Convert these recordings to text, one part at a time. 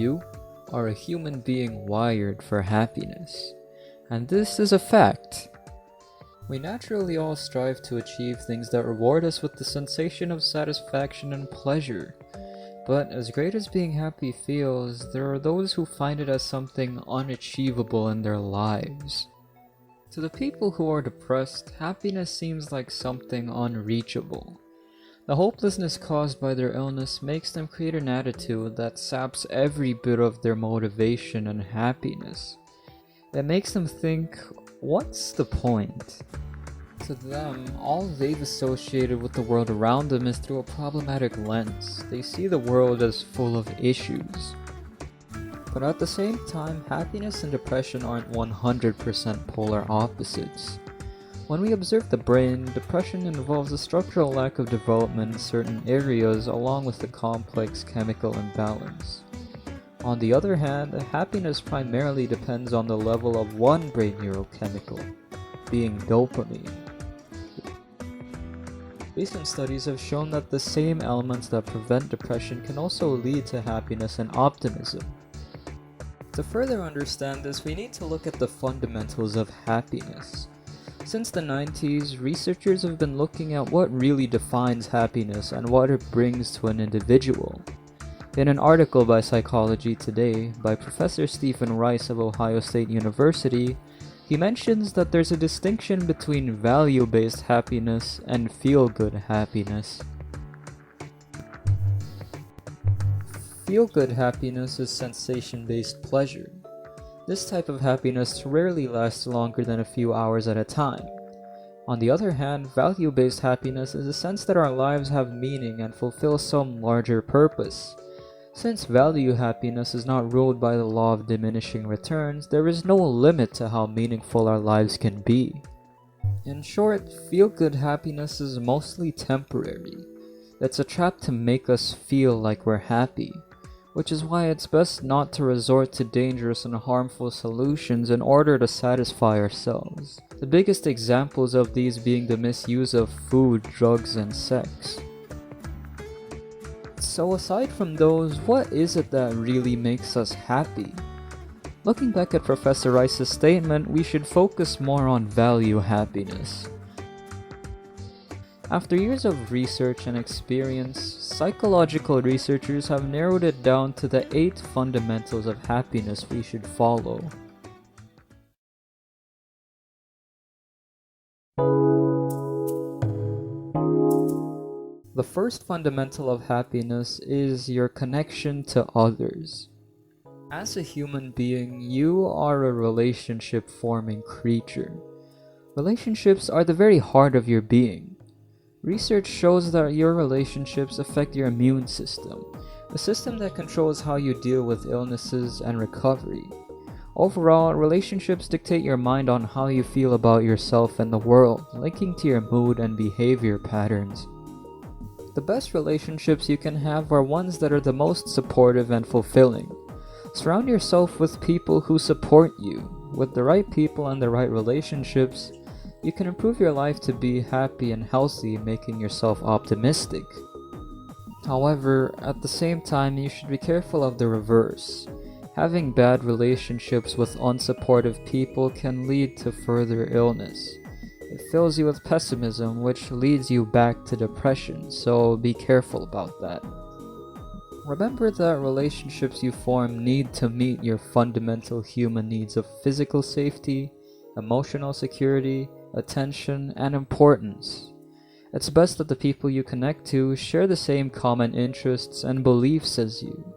You are a human being wired for happiness, and this is a fact. We naturally all strive to achieve things that reward us with the sensation of satisfaction and pleasure. But as great as being happy feels, there are those who find it as something unachievable in their lives. To the people who are depressed, happiness seems like something unreachable. The hopelessness caused by their illness makes them create an attitude that saps every bit of their motivation and happiness. It makes them think, what's the point? To them, all they've associated with the world around them is through a problematic lens. They see the world as full of issues. But at the same time, happiness and depression aren't 100% polar opposites. When we observe the brain, depression involves a structural lack of development in certain areas along with a complex chemical imbalance. On the other hand, happiness primarily depends on the level of one brain neurochemical, being dopamine. Recent studies have shown that the same elements that prevent depression can also lead to happiness and optimism. To further understand this, we need to look at the fundamentals of happiness. Since the 90s, researchers have been looking at what really defines happiness and what it brings to an individual. In an article by Psychology Today by Professor Stephen Rice of Ohio State University, he mentions that there's a distinction between value-based happiness and feel-good happiness. Feel-good happiness is sensation-based pleasure. This type of happiness rarely lasts longer than a few hours at a time. On the other hand, value-based happiness is a sense that our lives have meaning and fulfill some larger purpose. Since value happiness is not ruled by the law of diminishing returns, there is no limit to how meaningful our lives can be. In short, feel-good happiness is mostly temporary. It's a trap to make us feel like we're happy, which is why it's best not to resort to dangerous and harmful solutions in order to satisfy ourselves. The biggest examples of these being the misuse of food, drugs, and sex. So aside from those, what is it that really makes us happy? Looking back at Professor Rice's statement, we should focus more on value happiness. After years of research and experience, psychological researchers have narrowed it down to the 8 fundamentals of happiness we should follow. The first fundamental of happiness is your connection to others. As a human being, you are a relationship-forming creature. Relationships are the very heart of your being. Research shows that your relationships affect your immune system, a system that controls how you deal with illnesses and recovery. Overall, relationships dictate your mind on how you feel about yourself and the world, linking to your mood and behavior patterns. The best relationships you can have are ones that are the most supportive and fulfilling. Surround yourself with people who support you. With the right people and the right relationships, you can improve your life to be happy and healthy, making yourself optimistic. However, at the same time, you should be careful of the reverse. Having bad relationships with unsupportive people can lead to further illness. It fills you with pessimism, which leads you back to depression, so be careful about that. Remember that relationships you form need to meet your fundamental human needs of physical safety, emotional security, attention, and importance. It's best that the people you connect to share the same common interests and beliefs as you.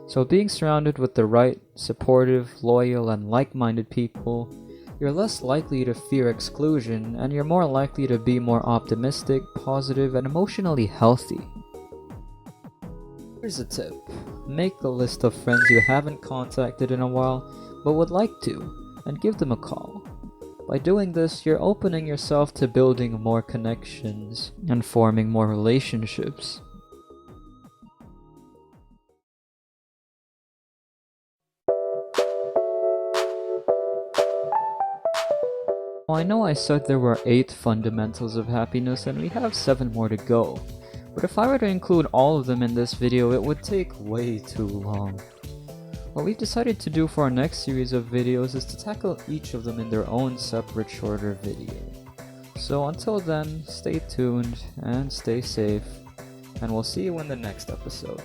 So being surrounded with the right, supportive, loyal, and like-minded people, you're less likely to fear exclusion, and you're more likely to be more optimistic, positive, and emotionally healthy. Here's a tip. Make a list of friends you haven't contacted in a while, but would like to, and give them a call. By doing this, you're opening yourself to building more connections and forming more relationships. Well, I know I said there were 8 fundamentals of happiness and we have 7 more to go, but if I were to include all of them in this video, it would take way too long. What we've decided to do for our next series of videos is to tackle each of them in their own separate shorter video. So until then, stay tuned and stay safe, and we'll see you in the next episode.